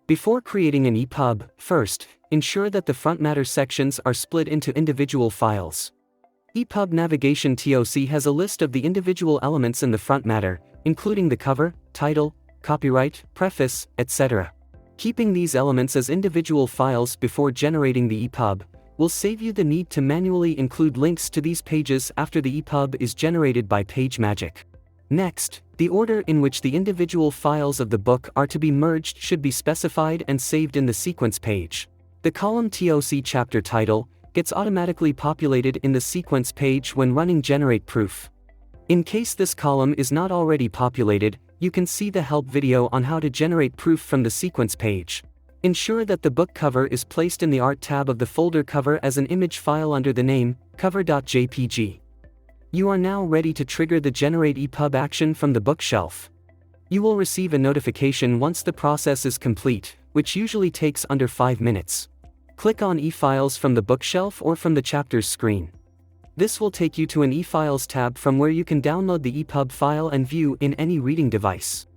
Before creating an EPUB, first, ensure that the front matter sections are split into individual files. EPUB Navigation TOC has a list of the individual elements in the front matter, including the cover, title, copyright, preface, etc. Keeping these elements as individual files before generating the EPUB will save you the need to manually include links to these pages after the EPUB is generated by PageMajik. Next, the order in which the individual files of the book are to be merged should be specified and saved in the sequence page. The column TOC chapter title gets automatically populated in the sequence page when running Generate Proof. In case this column is not already populated, you can see the help video on how to generate proof from the sequence page. Ensure that the book cover is placed in the Art tab of the folder cover as an image file under the name cover.jpg. You are now ready to trigger the Generate EPUB action from the bookshelf. You will receive a notification once the process is complete, which usually takes under 5 minutes. Click on eFiles from the bookshelf or from the chapters screen. This will take you to an eFiles tab from where you can download the EPUB file and view in any reading device.